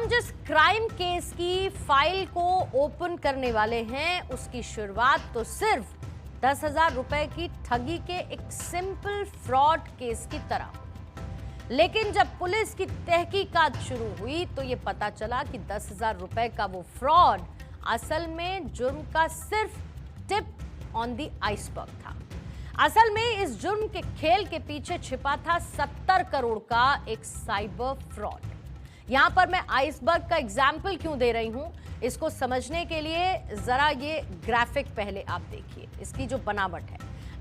हम जिस crime case की फाइल को ओपन करने वाले हैं उसकी शुरुआत तो सिर्फ 10,000 रुपए की ठगी के एक सिंपल फ्रॉड केस की तरह, लेकिन जब पुलिस की तहकीकात शुरू हुई तो यह पता चला कि 10,000 रुपए का वो फ्रॉड असल में जुर्म का सिर्फ टिप ऑन द आइसबर्ग था। असल में इस जुर्म के खेल के पीछे छिपा था 70 करोड़ का एक साइबर फ्रॉड। यहां पर मैं आइसबर्ग का एग्जाम्पल क्यों दे रही हूं, इसको समझने के लिए जरा ये ग्राफिक पहले आप देखिए। इसकी जो बनावट है,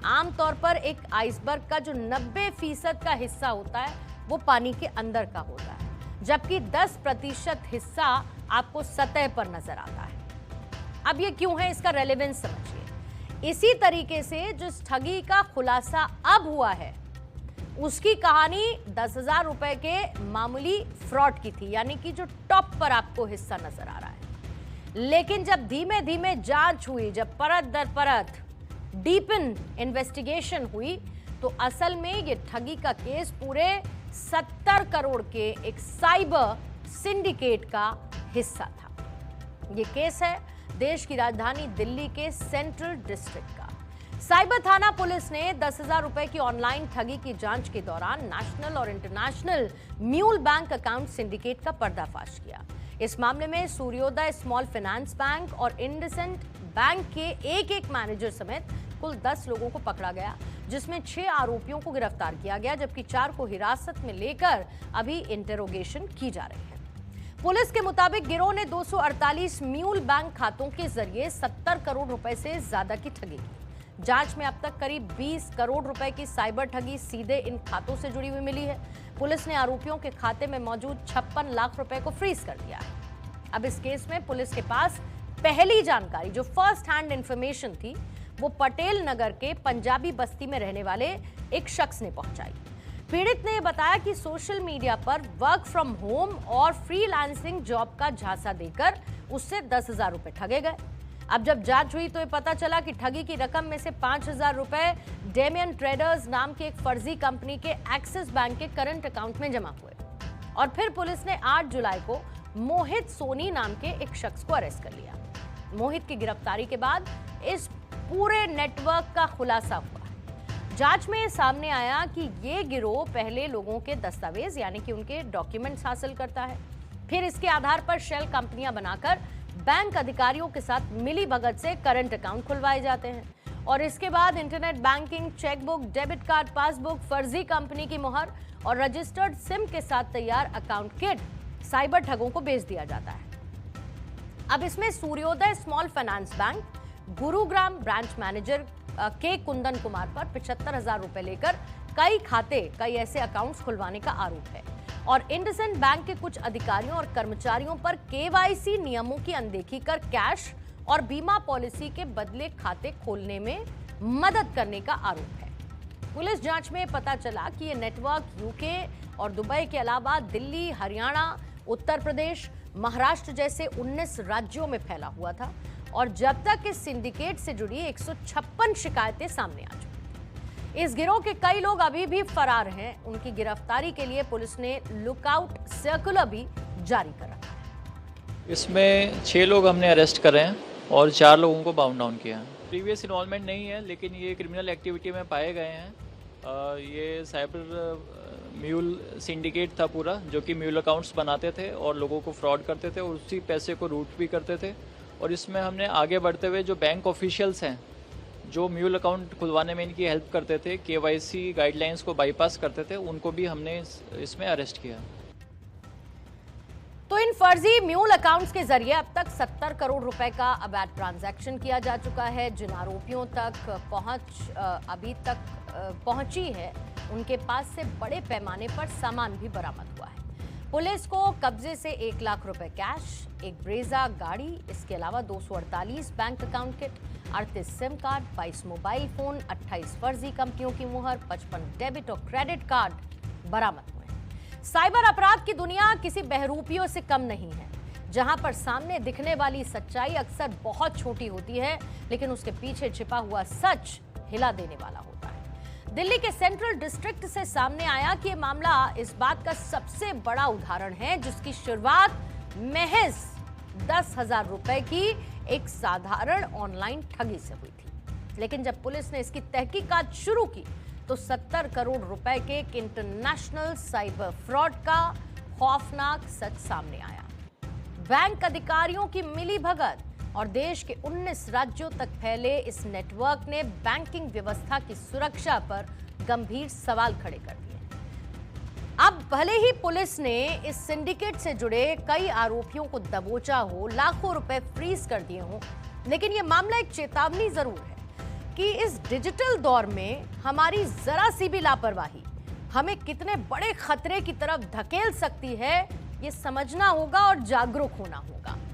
आमतौर पर एक आइसबर्ग का जो 90% का हिस्सा होता है वो पानी के अंदर का होता है, जबकि 10% हिस्सा आपको सतह पर नजर आता है। अब ये क्यों है, इसका रेलेवेंस समझिए। इसी तरीके से जिस ठगी का खुलासा अब हुआ है उसकी कहानी 10,000 रुपए के मामूली फ्रॉड की थी, यानी कि जो टॉप पर आपको हिस्सा नजर आ रहा है। लेकिन जब धीमे धीमे जांच हुई, जब परत दर परत डीपन इन्वेस्टिगेशन हुई, तो असल में ये ठगी का केस पूरे 70 करोड़ के एक साइबर सिंडिकेट का हिस्सा था। ये केस है देश की राजधानी दिल्ली के सेंट्रल डिस्ट्रिक्ट का। साइबर थाना पुलिस ने 10,000 रुपए की ऑनलाइन ठगी की जांच के दौरान नेशनल और international mule bank account syndicate का पर्दाफाश किया। इस मामले में सूर्योदय स्मॉल फाइनेंस बैंक और इंडसेंड बैंक के एक मैनेजर समेत कुल 10 लोगों को पकड़ा गया, जिसमें 6 आरोपियों को गिरफ्तार किया गया, जबकि 4 को हिरासत में लेकर अभी इंटेरोगेशन की जा रही है। पुलिस के मुताबिक गिरोह ने 248 म्यूल बैंक खातों के जरिए 70 करोड़ रुपए से ज्यादा की ठगी की। जांच में अब तक करीब 20 करोड़ रुपए की साइबर ठगी सीधे इन खातों से जुड़ी हुई मिली है। पुलिस ने आरोपियों के खाते में मौजूद 56 लाख रुपए को फ्रीज कर दिया है। अब इस केस में पुलिस के पास पहली जानकारी, जो फर्स्ट हैंड इंफॉर्मेशन थी, वो पटेल नगर के पंजाबी बस्ती में रहने वाले एक शख्स ने पहुंचाई। पीड़ित ने बताया कि सोशल मीडिया पर वर्क फ्रॉम होम और फ्रीलांसिंग जॉब का झांसा देकर उससे 10,000 रुपए ठगे गए। अब जब जांच हुई तो ये पता चला कि ठगी की रकम में से 5,000 रुपए डेमियन ट्रेडर्स नाम की एक फर्जी कंपनी के एक्सिस बैंक के करंट अकाउंट में जमा हुए। और फिर पुलिस ने 8 जुलाई को मोहित सोनी नाम के एक शख्स को अरेस्ट कर लिया। मोहित की गिरफ्तारी के बाद इस पूरे नेटवर्क का खुलासा हुआ। जांच में सामने आया कि ये गिरोह पहले लोगों के दस्तावेज यानी कि उनके डॉक्यूमेंट्स हासिल करता है, फिर इसके आधार पर शेल कंपनियां बनाकर बैंक अधिकारियों के साथ मिली भगत से करंट अकाउंट खुलवाए जाते हैं और इसके बाद internet banking, chequebook, debit card, passbook, फर्जी कंपनी की मुहर और रजिस्टर्ड सिम के साथ तैयार अकाउंट किट साइबर ठगों को बेच दिया जाता है। अब इसमें सूर्योदय small finance bank Gurugram branch manager के कुंदन कुमार पर 75,000 रुपए लेकर कई ऐसे अकाउंट्स खुलवाने का आरोप है और इंडसेंड बैंक के कुछ अधिकारियों और कर्मचारियों पर केवाईसी नियमों की अनदेखी कर कैश और बीमा पॉलिसी के बदले खाते खोलने में मदद करने का आरोप है। पुलिस जांच में पता चला कि यह नेटवर्क यूके और दुबई के अलावा दिल्ली, हरियाणा, उत्तर प्रदेश, महाराष्ट्र जैसे 19 राज्यों में फैला हुआ था और जब तक इस सिंडिकेट से जुड़ी 156 शिकायतें सामने आ चुकी। इस गिरोह के कई लोग अभी भी फरार हैं। उनकी गिरफ्तारी के लिए पुलिस ने लुकआउट सर्कुलर भी जारी कर रखा है। इसमें 6 लोग हमने अरेस्ट करे हैं और 4 लोगों को बाउंड डाउन किया है। प्रीवियस इन्वॉल्वमेंट नहीं है, लेकिन ये क्रिमिनल एक्टिविटी में पाए गए हैं। ये साइबर म्यूल सिंडिकेट था पूरा, जो कि म्यूल अकाउंट्स बनाते थे और लोगों को फ्रॉड करते थे और उसी पैसे को रूट भी करते थे। और इसमें हमने आगे बढ़ते हुए जो बैंक ऑफिशियल्स हैं जो म्यूल अकाउंट खुलवाने में इनकी हेल्प करते थे, केवाईसी गाइडलाइंस को बाईपास करते थे, उनको भी हमने इसमें अरेस्ट किया। तो इन फर्जी म्यूल अकाउंट्स के जरिए अब तक 70 करोड़ रुपए का अवैध ट्रांजैक्शन किया जा चुका है। जिन आरोपियों तक अभी तक पहुंची है, उनके पास से बड़े पैमाने पर सामान भी बरामद हुआ है। पुलिस को कब्जे से 1 लाख रुपए कैश, एक ब्रेजा गाड़ी, इसके अलावा 248 bank account kit, 38 SIM card, 22 mobile phone, 28 फर्जी कंपनियों की मुहर, 55 डेबिट और क्रेडिट कार्ड बरामद हुए हैं। साइबर अपराध की दुनिया किसी बहरूपियों से कम नहीं है, जहां पर सामने दिखने वाली सच्चाई अक्सर बहुत छोटी होती है, लेकिन उसके पीछे छिपा हुआ सच हिला देने वाला होता है। दिल्ली के सेंट्रल डिस्ट्रिक्ट से सामने आया कि यह मामला इस बात का सबसे बड़ा उदाहरण है जिसकी शुरुआत महज 10,000 रुपए की एक साधारण ऑनलाइन ठगी से हुई थी। लेकिन जब पुलिस ने इसकी तहकीकात शुरू की तो 70 करोड़ रुपए के एक इंटरनेशनल साइबर फ्रॉड का खौफनाक सच सामने आया। बैंक अधिकारियों की मिलीभगत और देश के 19 राज्यों तक फैले इस नेटवर्क ने बैंकिंग व्यवस्था की सुरक्षा पर गंभीर सवाल खड़े कर दिए। अब भले ही पुलिस ने इस सिंडिकेट से जुड़े कई आरोपियों को दबोचा हो, लाखों रुपए फ्रीज कर दिए हों, लेकिन यह मामला एक चेतावनी जरूर है कि इस डिजिटल दौर में हमारी जरा सी भी लापरवाही हमें कितने बड़े खतरे की तरफ धकेल सकती है, ये समझना होगा और जागरूक होना होगा।